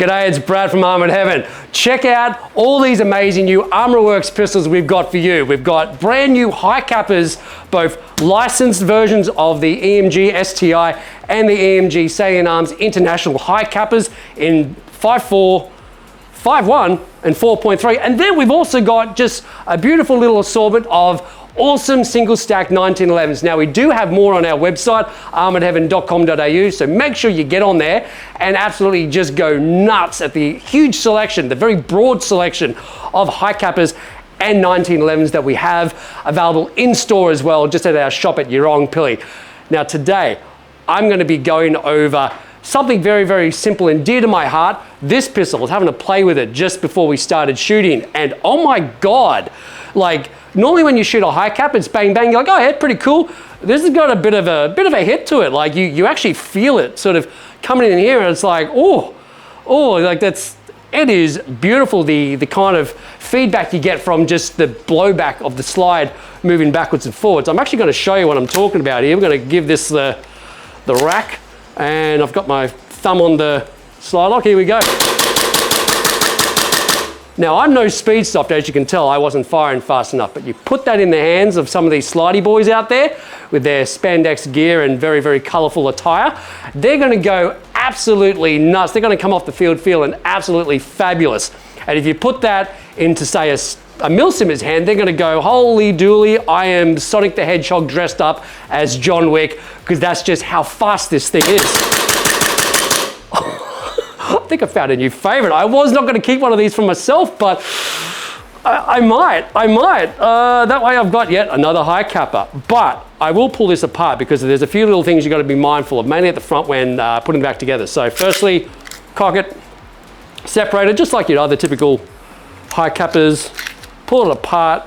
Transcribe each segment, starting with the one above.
G'day, it's Brad from Armored Heaven. Check out all these amazing new ArmorWorks pistols we've got for you. We've got brand new Hi Capas, both licensed versions of the EMG STI and the EMG Salient Arms International Hi Capas in 5.4, 5.1 and 4.3. And then we've also got just a beautiful little assortment of awesome single stack 1911s. Now we do have more on our website, armoredheaven.com.au, so make sure you get on there and absolutely just go nuts at the huge selection, the very broad selection of Hi Capas and 1911s that we have available in store as well, just at our shop at Yurong Pili. Now today, I'm going to be going over something very, very simple and dear to my heart. This pistol, I was having to play with it just before we started shooting, and oh my God, like, normally when you shoot a Hi Cap, it's bang, bang, you're like, oh yeah, pretty cool. This has got a bit of a hit to it. Like you actually feel it sort of coming in here, and it's like, oh, like it is beautiful, the kind of feedback you get from just the blowback of the slide moving backwards and forwards. I'm actually going to show you what I'm talking about here. We're going to give this the rack, and I've got my thumb on the slide lock. Here we go. Now, I'm no speed softer, as you can tell. I wasn't firing fast enough, but you put that in the hands of some of these slidey boys out there with their spandex gear and very, very colorful attire. They're gonna go absolutely nuts. They're gonna come off the field feeling absolutely fabulous. And if you put that into, say, a Milsimmer's hand, they're gonna go, holy dooly, I am Sonic the Hedgehog dressed up as John Wick, because that's just how fast this thing is. I think I found a new favorite. I was not going to keep one of these for myself, but I might. That way I've got yet another Hi Capa. But I will pull this apart because there's a few little things you've got to be mindful of, mainly at the front when putting it back together. So firstly, cock it, separate it, just like your other typical Hi Capas. Pull it apart.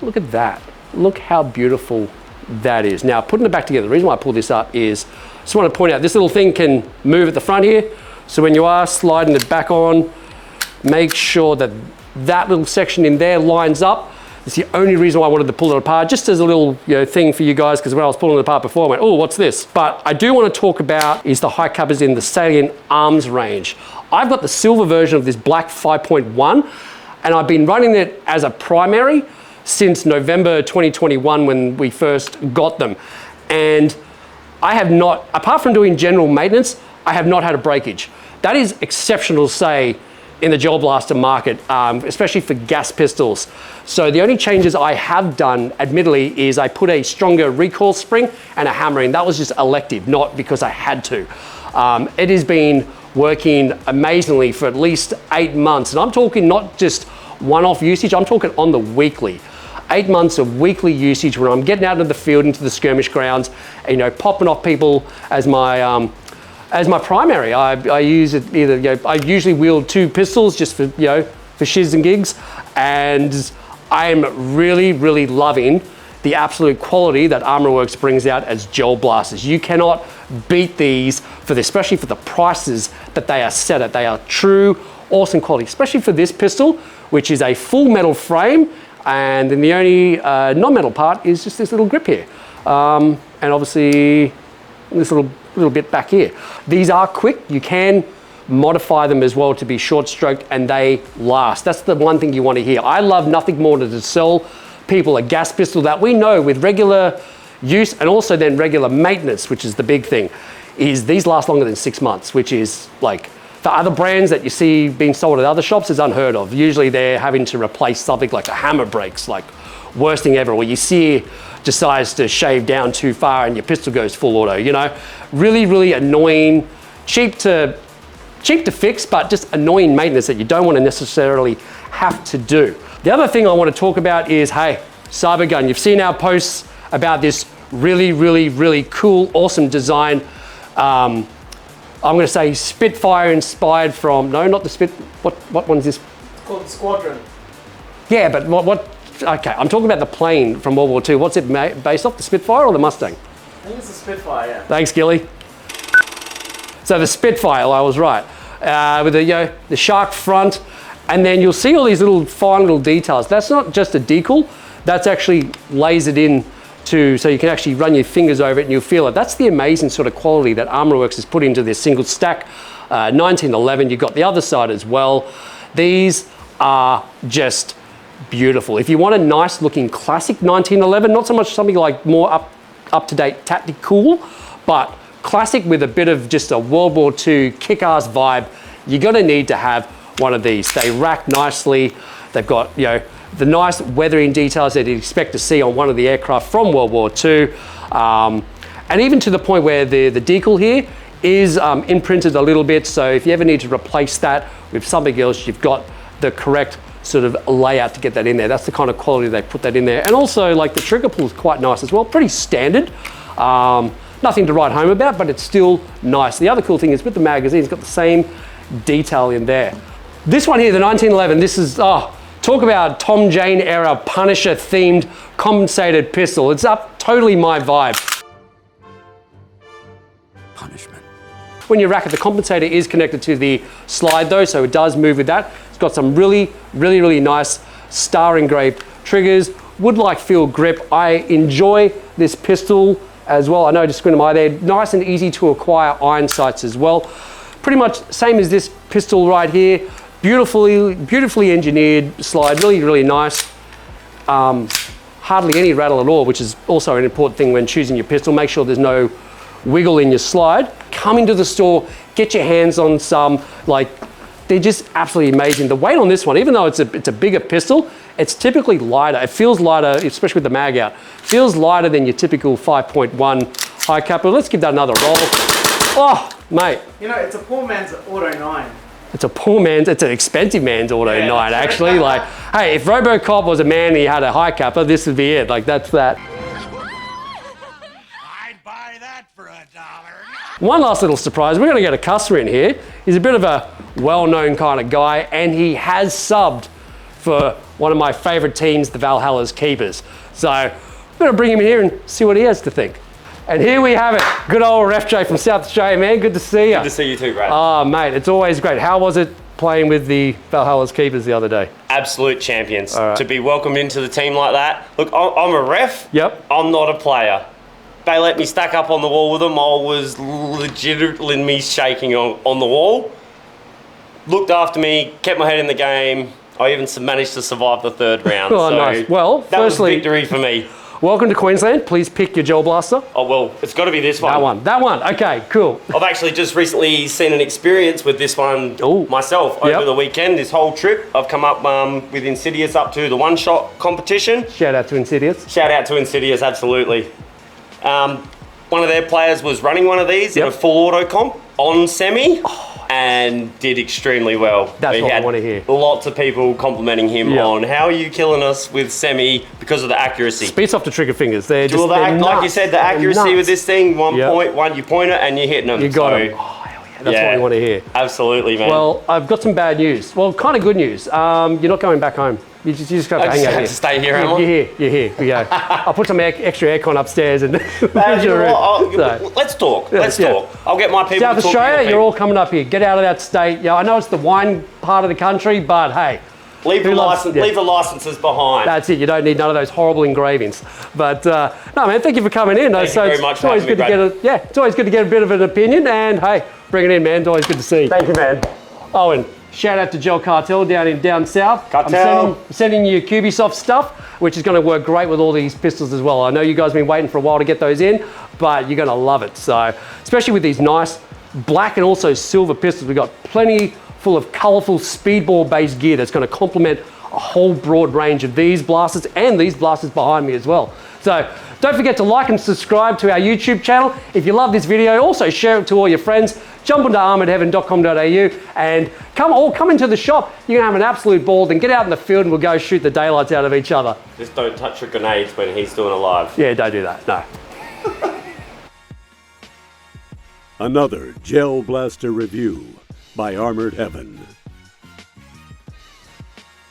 Look at that. Look how beautiful that is. Now, putting it back together, the reason why I pulled this up is, I just want to point out, this little thing can move at the front here. So when you are sliding it back on, make sure that that little section in there lines up. It's the only reason why I wanted to pull it apart, just as a little thing for you guys, because when I was pulling it apart before, I went, oh, what's this? But I do want to talk about is the Hi Capas in the Salient Arms range. I've got the silver version of this black 5.1, and I've been running it as a primary since November 2021 when we first got them. And I have not, apart from doing general maintenance, I have not had a breakage. That is exceptional to say in the gel blaster market, especially for gas pistols. So the only changes I have done, admittedly, is I put a stronger recoil spring and a hammer in. That was just elective, not because I had to. It has been working amazingly for at least 8 months. And I'm talking not just one-off usage, I'm talking on the weekly. 8 months of weekly usage when I'm getting out into the field, into the skirmish grounds, popping off people as my primary. I use it either, I usually wield 2 pistols just for, for shiz and gigs. And I'm really, really loving the absolute quality that ArmorWorks brings out as gel blasters. You cannot beat these especially for the prices that they are set at. They are true, awesome quality, especially for this pistol, which is a full metal frame. And then the only non-metal part is just this little grip here. And obviously this little bit back here. These are quick. You can modify them as well to be short stroked, and they last. That's the one thing you want to hear. I love nothing more than to sell people a gas pistol that we know with regular use and also then regular maintenance, which is the big thing, is these last longer than 6 months, which is like, for other brands that you see being sold at other shops is unheard of. Usually they're having to replace something like a hammer brakes, like worst thing ever, where you see decides to shave down too far and your pistol goes full auto, Really, really annoying, cheap to fix, but just annoying maintenance that you don't want to necessarily have to do. The other thing I want to talk about is, hey, Cybergun. You've seen our posts about this really, really, really cool, awesome design. I'm going to say Spitfire inspired from, no, not the what one's this? It's called the Squadron. Yeah, but what, okay, I'm talking about the plane from World War II. What's it based off, the Spitfire or the Mustang? I think it's the Spitfire, yeah. Thanks, Gilly. So the Spitfire, I was right. With the shark front, and then you'll see all these little fine little details. That's not just a decal, that's actually lasered in so you can actually run your fingers over it and you'll feel it. That's the amazing sort of quality that ArmorWorks has put into this single stack 1911, you've got the other side as well. These are just beautiful. If you want a nice looking classic 1911, not so much something like more up-to-date tactical, but classic with a bit of just a World War II kick-ass vibe, you're gonna need to have one of these. They rack nicely. They've got, you know, the nice weathering details that you'd expect to see on one of the aircraft from World War II. And even to the point where the decal here is imprinted a little bit. So if you ever need to replace that with something else, you've got the correct sort of layout to get that in there. That's the kind of quality they put that in there. And also, like, the trigger pull is quite nice as well. Pretty standard. Nothing to write home about, but it's still nice. The other cool thing is with the magazine, it's got the same detail in there. This one here, the 1911, this is, talk about Tom Jane era Punisher themed compensated pistol. It's up totally my vibe. Punishment. When you rack it, the compensator is connected to the slide though, so it does move with that. It's got some really nice star engraved triggers, wood-like feel grip. I enjoy this pistol as well. I know, just squint my eye there. Nice and easy to acquire iron sights as well. Pretty much same as this pistol right here. Beautifully engineered slide, really nice. Hardly any rattle at all, which is also an important thing when choosing your pistol. Make sure there's no wiggle in your slide. Come into the store, get your hands on some. Like, they're just absolutely amazing. The weight on this one, even though it's a bigger pistol, it's typically lighter. It feels lighter, especially with the mag out. Feels lighter than your typical 5.1 Hi Capa. Let's give that another roll. Oh, mate. You know, it's a poor man's Auto 9. It's an expensive man's Auto 9, actually. Like, hey, if RoboCop was a man and he had a Hi Capa, this would be it. Like, that's that. I'd buy that for $1. One last little surprise. We're gonna get a customer in here. He's a bit of a well-known kind of guy, and he has subbed for one of my favorite teams, the Valhalla's Keepers. So I'm gonna bring him in here and see what he has to think. And here we have it. Good old Ref J from South Australia, man. Good to see you. Good to see you too, Brad. Oh, mate, it's always great. How was it playing with the Valhalla's Keepers the other day? Absolute champions. All right. To be welcomed into the team like that. Look, I'm a ref. Yep. I'm not a player. They let me stack up on the wall with them. I was legitimately shaking on the wall. Looked after me, kept my head in the game. I even managed to survive the third round. Oh, so nice. Well, that firstly, was victory for me. welcome to Queensland. Please pick your gel blaster. Oh, well, it's got to be this one. That one. Okay, cool. I've actually just recently seen an experience with this one myself over the weekend. This whole trip, I've come up with Insidious up to the one-shot competition. Shout out to Insidious. Shout out to Insidious, absolutely. One of their players was running one of these in a full auto comp on semi and did extremely well. That's what I want to hear. Lots of people complimenting him on how are you killing us with semi because of the accuracy. Beats off the trigger fingers. They're just, Like you said, the accuracy with this thing, one you point it and you're hitting them. You got them. Oh, hell yeah. That's what we want to hear. Absolutely, man. Well, I've got some bad news. Well, kind of good news. You're not going back home. You just got to hang out here. To stay here, am I? You're here. We go. I'll put some extra aircon upstairs and let's talk. Let's talk. I'll get my people. South to talk Australia, to your you're all coming up here. Get out of that state. Yeah, I know it's the wine part of the country, but hey, leave the licenses behind. That's it. You don't need none of those horrible engravings. But no, man, thank you for coming in. Thank you very much for having me, Brad. It's always good to get a bit of an opinion. And hey, bring it in, man. It's always good to see you. Thank you, man. Oh, and shout out to Gel Cartel down south. Cartel. I'm sending you Cubisoft stuff, which is going to work great with all these pistols as well. I know you guys have been waiting for a while to get those in, but you're going to love it. So, especially with these nice black and also silver pistols, we've got plenty full of colorful speedball-based gear that's going to complement a whole broad range of these blasters and these blasters behind me as well. So, don't forget to like and subscribe to our YouTube channel. If you love this video, also share it to all your friends. Jump onto armouredheaven.com.au and come into the shop. You're gonna have an absolute ball. Then get out in the field and we'll go shoot the daylights out of each other. Just don't touch your grenades when he's doing it live. Yeah, don't do that, no. Another Gel Blaster review by Armored Heaven.